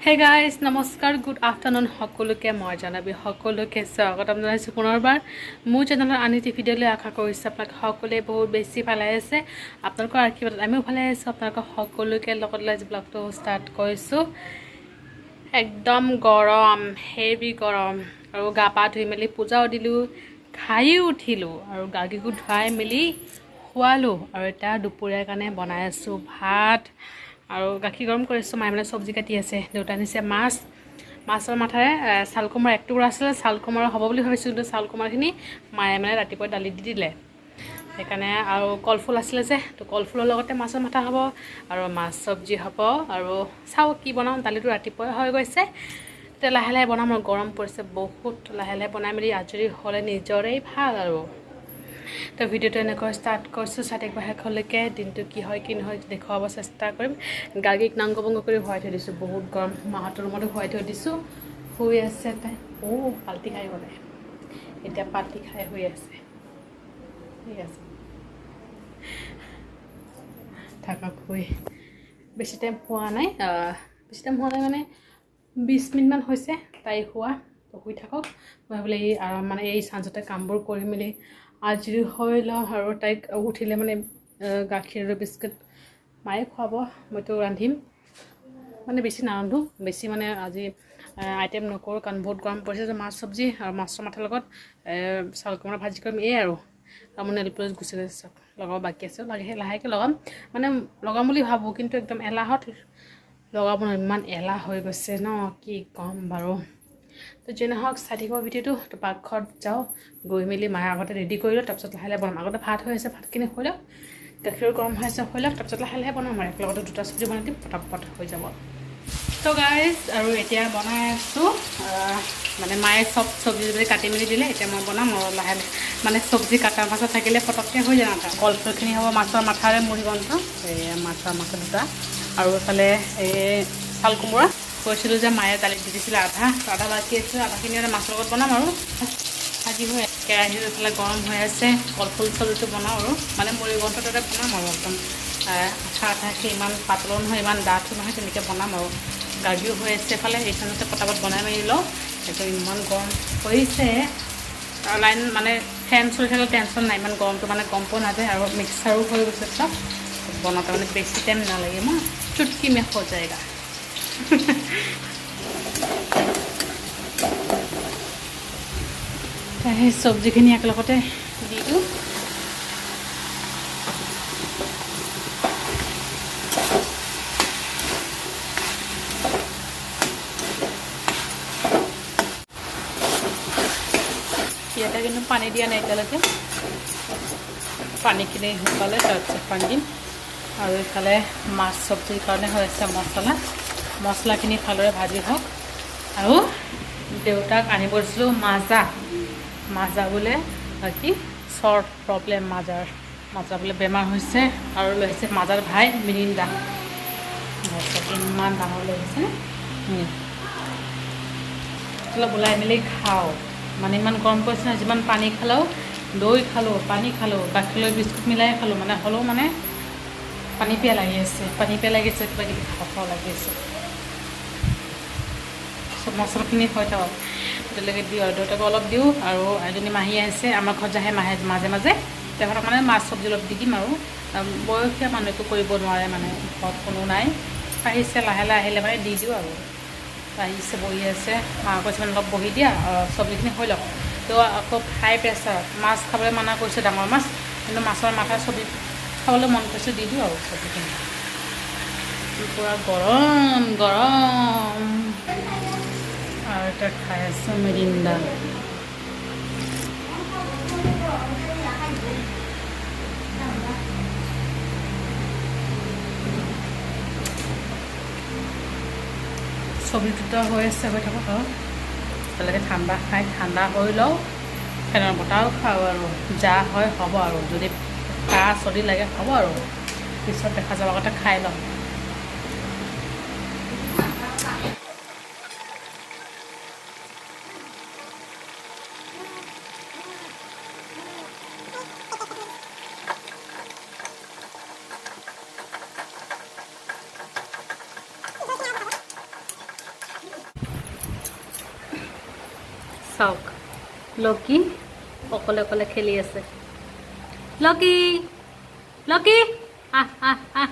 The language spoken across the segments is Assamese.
হে গাইজ নমস্কাৰ গুড আফটাৰনুন সকলোকে মই জনাবি সকলোকে স্বাগতম জনাইছোঁ পুনৰবাৰ মোৰ চেনেলৰ আন এটি ভিডিঅ'লৈ আশা কৰিছোঁ আপোনালোকে সকলোৱে বহুত বেছি ভালে আছে আপোনালোকৰ আশীৰ্বাদত আমিও ভালে আছোঁ আপোনালোকক সকলোকে লগত লৈ ব্লগটো ষ্টাৰ্ট কৰিছোঁ একদম গৰম হেভি গৰম আৰু গা পা ধুই মেলি পূজাও দিলোঁ খাইও উঠিলোঁ আৰু গাগিকো ধুৱাই মেলি খোৱালোঁ আৰু এতিয়া দুপৰীয়াৰ কাৰণে বনাই আছোঁ ভাত আৰু গাখীৰ গৰম কৰিছোঁ মায়ে মানে চব্জি কাটি আছে দেউতা আনিছে মাছৰ মাথাৰে চাল কোমোৰা এক টুকুৰা আছিলে চাল কোমোৰা হ'ব বুলি ভাবিছোঁ কিন্তু চাল কোমোৰাখিনি মায়ে মানে ৰাতিপুৱা দালি দি দিলে সেইকাৰণে আৰু কলফুল আছিলে যে তো কলফুলৰ লগতে মাছৰ মাথা হ'ব আৰু মাছ চব্জি হ'ব আৰু চাওঁ কি বনাওঁ দালিটো ৰাতিপুৱাই হৈ গৈছে এতিয়া লাহে লাহে বনাম আৰু গৰম পৰিছে বহুত লাহে লাহে বনাই মেলি আজৰি হ'লে নিজৰেই ভাল আৰু তো ভিডিঅ'টো এনেকৈ ষ্টাৰ্ট কৰিছোঁ চাই শেষলৈকে দিনটো কি হয় কি নহয় দেখুৱাব চেষ্টা কৰিম গাগীক নাংগ বংগ কৰি শুৱাই থৈ দিছোঁ বহুত গৰম মাহঁতৰ ৰুমতো শুৱাই থৈ দিছোঁ শুই আছে তাই পাল্টি খাই গ'লে এতিয়া পাল্টি খাই শুই আছে ঠিক আছে থাকক শুই বেছি টাইম হোৱা নাই মানে 20 মিনিটমান হৈছে তাই শুৱা তো শুই থাকক মই ভাবিলে এই মানে এই চাঞ্চতে কামবোৰ কৰি মেলি আজৰি হৈ লওঁ আৰু তাইক উঠিলে মানে গাখীৰ আৰু বিস্কুট মায়ে খুৱাব মইতো ৰান্ধিম মানে বেছি নাৰান্ধো বেছি মানে আজি আইটেম নকৰোঁ কাৰণ বহুত গৰম পৰিছে যে মাছ চব্জি আৰু মাছৰ মাথাৰ লগত চাউল কোমোৰা ভাজি কৰিম এই আৰু মোৰ নেল পলিচ গুচি গৈছে লগাব বাকী আছে লাহেকৈ লগাম মানে লগাম বুলি ভাবোঁ কিন্তু একদম এলাহত লগাব নোৱাৰোঁ ইমান এলাহ হৈ গৈছে ন কি ক'ম বাৰু তো যেনে হওক চাই থাকিব ভিডিঅ'টো তো পাকঘৰত যাওঁ গৈ মেলি মায়ে আগতে ৰেডি কৰি লওঁ তাৰপিছত লাহে লাহে বনাম আগতে ভাত হৈ আছে ভাতখিনি হৈ লওক গাখীৰ গৰম হৈ আছে হৈ লওক তাৰপিছত লাহে লাহে বনাম আৰু একেলগতে দুটা চব্জি বনাই দিম পটাপট হৈ যাব তো গাইজ আৰু এতিয়া বনাই আছোঁ মানে মায়ে চব চব্জি যদি কাটি মেলি দিলে এতিয়া মই বনাম আৰু লাহে মানে চব্জি কাটাৰ পাছত থাকিলে পটককৈ হৈ যায় না কলফুলখিনি হ'ব মাছৰ মাথাৰে মুড়ি বন্ধ এই মাছৰ মাথা দুটা আৰু এইফালে এই চাল কোমোৰা কৈছিলোঁ যে মায়ে দালিত দি দিছিলে আধা বাকী আছে আধাখিনি আৰু মাছৰ লগত বনাম আৰু ভাজি হৈ কেৰাহীত এইফালে গৰম হৈ আছে কলফুল চব্জিটো বনাওঁ আৰু মানে মুড়ি বন্ধ তাতে বনাম আৰু একদম আঠাকৈ ইমান পাতলো নহয় ইমান ডাঠো নহয় তেনেকৈ বনাম আৰু গাৰ্গিও হৈ আছে এফালে এইখনতে পটাপট বনাই মেলি লওঁ একদম ইমান গৰম পৰিছে লাইন মানে ফেন চলি থাকিলে টেনশ্যন নাই ইমান গৰমটো মানে গম পোৱা নাযায় আৰু মিক্সাৰো হৈ গৈছে চব বনাওঁতে মানে বেছি টাইম নালাগে মই চুটকি মে হৈ যায়গা সেই চব্জিখিনি একেলগতে দি দিওঁ ইয়াতে কিন্তু পানী দিয়া নাই এতিয়ালৈকে পানীখিনি শুকালে তাৰপিছত পানী দিম আৰু এইফালে মাছ চব্জিৰ কাৰণে হৈ আছে মছলাখিনি ভালদৰে ভাজি হওক আৰু দেউতাক আনিব দিছিলোঁ মাজা বোলে কি চৰ্ট প্ৰব্লেম মাজা বোলে বেমাৰ হৈছে আৰু লৈ আহিছে মাজাৰ ভাই মিৰিণ্ডা ইমান ডাঙৰ লৈ আহিছে অলপ ওলাই মেলি খাওঁ মানে ইমান গৰম পৰিছে না যিমান পানী খালেও দৈ খালোঁ পানী খালোঁ গাখীৰ লৈ বিস্কুট মিলাই খালোঁ মানে হ'লেও মানে পানী পিয়া লাগি আছে কিবা কিবি খাব লাগি আছে চব মছলাখিনি হৈ থাকক তেতিয়ালৈকে দিওঁ আৰু দেউতাকো অলপ দিওঁ আৰু এজনী মাহী আহিছে আমাৰ ঘৰত যাহে মাজে মাজে তেখেতক মানে মাছ চব্জি অলপ দি দিম আৰু বয়সীয়া মানুহ একো কৰিব নোৱাৰে মানে ঘৰত কোনো নাই আহিছে লাহে লাহে আহিলে মানে দি দিওঁ আৰু আহিছে বহি আছে মা কৈছে মানে অলপ বহি দিয়া চব্জিখিনি হৈ লওক তো আকৌ হাই প্ৰেছাৰ মাছ খাবলৈ মানা কৰিছে ডাঙৰ মাছ কিন্তু মাছৰ মাথা চব্জি খাবলৈ মন কৰিছে দি দিওঁ আৰু চব্জিখিনি পূৰা গৰম আৰু এটা খাই আছোঁ মিৰিণ্ডা চব্জিটো হৈ আছে হৈ থাকক আৰু তেনেকৈ ঠাণ্ডা হৈ লওঁ ফেনৰ বতাহও খাওঁ আৰু যা হয় হ'ব আৰু যদি কাহ চৰ্দি লাগে হ'ব আৰু পিছত দেখা যাব আগতে খাই লওঁ চাওক লকি অকলে অকলে খেলি আছে লকি লকি আহ আহ আহ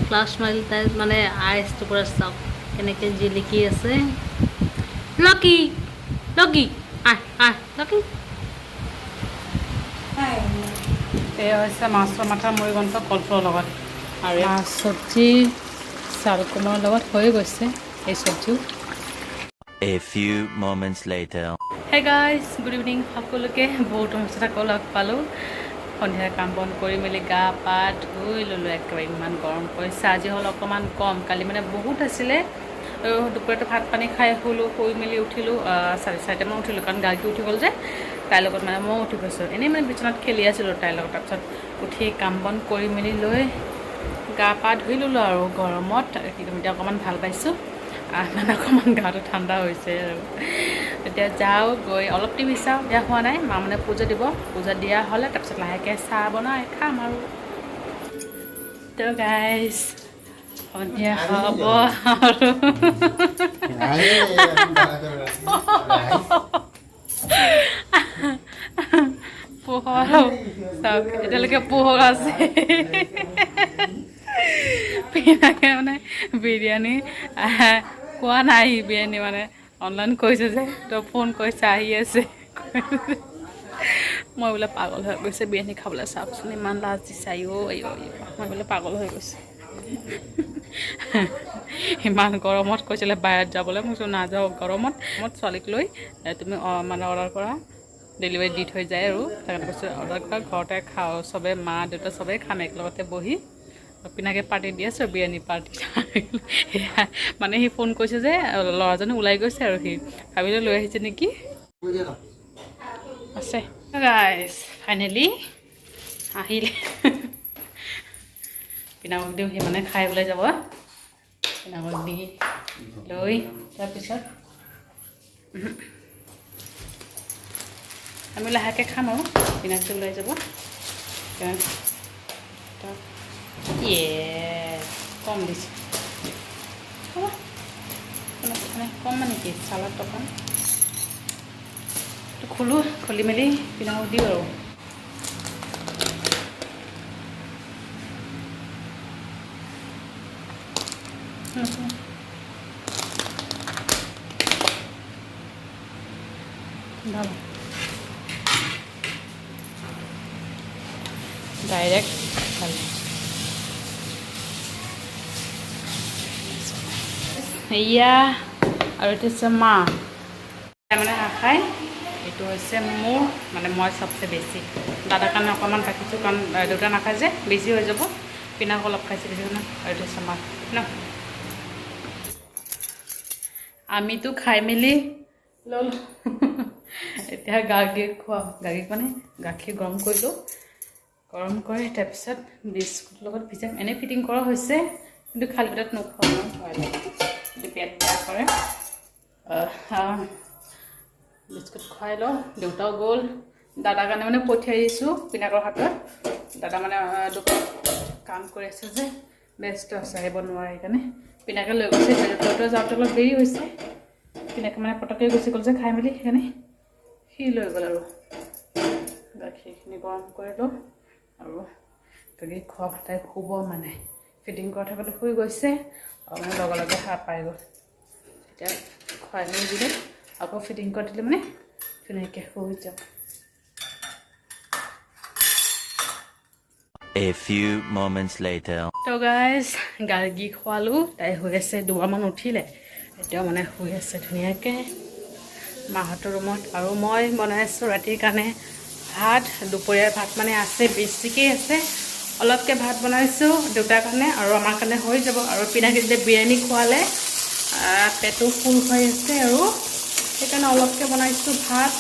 ক্লাছ মাৰিলে তাই মানে আইচটো পৰা চাওক কেনেকৈ জিলিকি আছে লকি লকি আহ আহ লকি এয়া হৈছে মাছৰ মাথা মুৰিগণ্ঠ কলফুলৰ লগত আৰু মাছ চব্জি চাল কোমলৰ লগত হৈ গৈছে এই চব্জিও A few moments later. Hey guys good evening সকলোকে বহুত সমস্যা আকৌ লগ পালোঁ সন্ধিয়া কাম বন কৰি মেলি গা পা ধুই ল'লোঁ একেবাৰে ইমান গৰম পৰিছে আজি হ'ল অকণমান কম কালি মানে বহুত আছিলে আৰু দুপৰীয়াটো ভাত পানী খাই শুলোঁ শুই মেলি উঠিলোঁ 4:30মান উঠিলোঁ কাৰণ গাড়ীটো উঠি গ'ল যে তাইৰ লগত মানে মই উঠি গৈছোঁ এনেই মানে বিচনাত খেলি আছিলোঁ তাইৰ লগত তাৰপিছত উঠি কাম বন কৰি মেলি লৈ গা পা ধুই ল'লোঁ আৰু গৰমত এতিয়া অকণমান ভাল পাইছোঁ মানে অকণমান গাটো ঠাণ্ডা হৈছে আৰু এতিয়া যাওঁ গৈ অলপ টিভি চাওঁ দিয়া হোৱা নাই মা মানে পূজা দিব পূজা দিয়া হ'লে তাৰপিছত লাহেকৈ চাহ বনাই খাম আৰু তো গাইজ সন্ধিয়া হ'ব আৰু পোহৰ চাওক এতিয়ালৈকে পোহৰ আছে পিনাকে মানে বিৰিয়ানী কোৱা নাই বিৰিয়ানী মানে অনলাইন কৰিছে যে তো ফোন কৰিছে আহি আছে মই বোলে পাগল হৈ গৈছে বিৰিয়ানী খাবলৈ চাওকচোন ইমান লাজ দিছে আইঅ' মই বোলে পাগল হৈ গৈছে ইমান গৰমত কৈছিলে বাহিৰত যাবলৈ মই কৈছোঁ নাযাওঁ গৰমত ছোৱালীক লৈ তুমি মানে অৰ্ডাৰ কৰা ডেলিভাৰী দি থৈ যায় আৰু সেইকাৰণে কৈছোঁ অৰ্ডাৰ কৰা ঘৰতে খাওঁ চবেই মা দেউতা চবেই খাম একেলগতে বহি পিনাকে পাৰ্টি দি আছোঁ বিৰিয়ানী পাৰ্টি মানে সি ফোন কৰিছে যে ল'ৰাজনে ওলাই গৈছে আৰু সি ভাবিলে লৈ আহিছে নেকি আছে গাইজ ফাইনেলি আহিলে পিনাকক দিওঁ সি মানে খাই ওলাই যাব পিনাকক দি লৈ তাৰপিছত আমি লাহেকৈ খাম আৰু পিনাকটো ওলাই যাব কম দিছে কম মানে কি চালাড অকণ খোলোঁ খুলি মেলি পিনাকক দিওঁ আৰু ভাল ডাইৰেক্ট ভাল এয়া আৰু এইটো হৈছে মা মানে নাখায় এইটো হৈছে মোৰ মানে মই চবচে বেছি দাদাৰ কাৰণে অকণমান ৰাখিছোঁ কাৰণ দেউতা নাখায় যে বেছি হৈ যাব পিনাক অলপ খাইছে বেছি ন আৰু এইটো হৈছে মা ন আমিতো খাই মেলি ল'লোঁ এতিয়া গাখীৰ খোৱা গাখীৰ মানে গাখীৰ গৰম কৰিলোঁ গৰম কৰি তাৰপিছত বিস্কুটৰ লগত ভিজাম এনেই ফিটিং কৰা হৈছে কিন্তু খালী পেটত নোখোৱা ভয় লাগে পেট বেয়া কৰে বিস্কুট খুৱাই লওঁ দেউতাও গ'ল দাদাৰ কাৰণে মানে পঠিয়াই দিছোঁ পিনাকৰ হাতত দাদা মানে কাম কৰি আছে যে ব্যস্ত আছে আহিব নোৱাৰে সেইকাৰণে পিনাকে লৈ গৈছে দেউতা যাওঁতে অলপ দেৰি হৈছে পিনাকে মানে পটককৈ গুচি গ'ল যে খাই মেলি সেইকাৰণে সি লৈ গ'ল আৰু গাখীৰখিনি গৰম কৰি লওঁ আৰু গাখীৰ খোৱা ভাতাই শুব মানে ফিটিং কৰি থাকোঁতে শুই গৈছে আৰু মানে লগে লগে সাৰ পাই গ'ল এতিয়া খুৱাই মেলি দিলে আকৌ ফিটিং কৰি দিলে মানে ধুনীয়াকৈ শুই যাব A few moments later. তো গাইজ গাৰ্গী খোৱালোঁ তাই শুই আছে দুবাৰমান উঠিলে এতিয়াও মানে শুই আছে ধুনীয়াকৈ মাহঁতৰ ৰুমত আৰু মই বনাই আছোঁ ৰাতিৰ কাৰণে ভাত দুপৰীয়াৰ ভাত মানে আছে বেছিকৈ আছে অলপকৈ ভাত বনাইছোঁ দেউতাৰ কাৰণে আৰু আমাৰ কাৰণে হৈ যাব আৰু পিনাকি যেতিয়া বিৰিয়ানী খোৱালে পেটো ফুল হৈ আছে আৰু সেইকাৰণে অলপকৈ বনাইছোঁ ভাত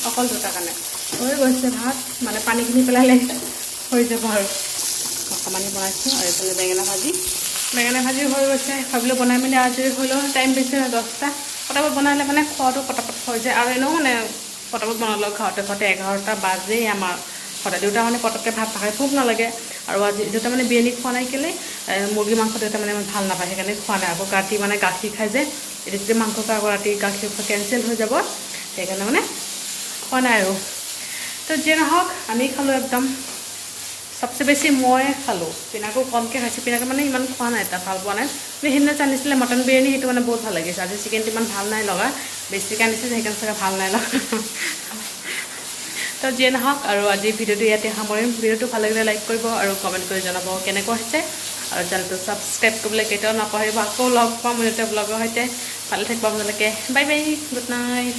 অকল দেউতাৰ কাৰণে হৈ গৈছে ভাত মানে পানীখিনি পেলালে হৈ যাব আৰু অকণমানি বনাইছোঁ আৰু এইফালে বেঙেনা ভাজি হৈ গৈছে ভাবিলোঁ বনাই মেলি আজৰি হৈ লওঁ টাইম বেছি 10টা পটাপট বনালে মানে খোৱাটো পটাপট হৈ যায় আৰু এনেও মানে পটাপট বনালেও ঘৰতে 11টা বাজেই আমাৰ সদায় দেউতা মানে পটককৈ ভাত নাখায় ভোক নালাগে আৰু আজি দেউতা মানে বিৰিয়ানী খোৱা নাই কেলে মুৰ্গী মাংস দেউতা মানে ইমান ভাল নাপায় সেইকাৰণে খোৱা নাই আকৌ ৰাতি মানে গাখীৰ খাই যে এতিয়া যদি মাংস খাই আকৌ ৰাতি গাখীৰ কেঞ্চেল হৈ যাব সেইকাৰণে মানে খোৱা নাই আৰু তো যিয়ে নহওক আমি খালোঁ একদম সবচে বেছি মই খালোঁ পিনাকো কমকৈ খাইছোঁ পিনাকে মানে ইমান খোৱা নাই এটা ভাল পোৱা নাই কিন্তু সেইদিনা জানিছিলে মটন বিৰিয়ানী সেইটো মানে বহুত ভাল লাগিছে আজি চিকেনটো ইমান ভাল নাই লগা বেছিকৈ আনিছে সেইকাৰণে চাগে ভাল নাই লগা তো যিয়ে নহওক আৰু আজি ভিডিঅ'টো ইয়াতে সামৰিম ভিডিঅ'টো ভাল লাগিলে লাইক কৰিব আৰু কমেণ্ট কৰি জনাব কেনেকুৱা হৈছে আৰু চেনেলটো ছাবস্ক্ৰাইব কৰিবলৈ কেতিয়াও নাপাহৰিব আকৌ লগ পাম এটা ব্লগৰ সৈতে ভালে থাকিব আপোনালোকে বাই বাই গুড নাইট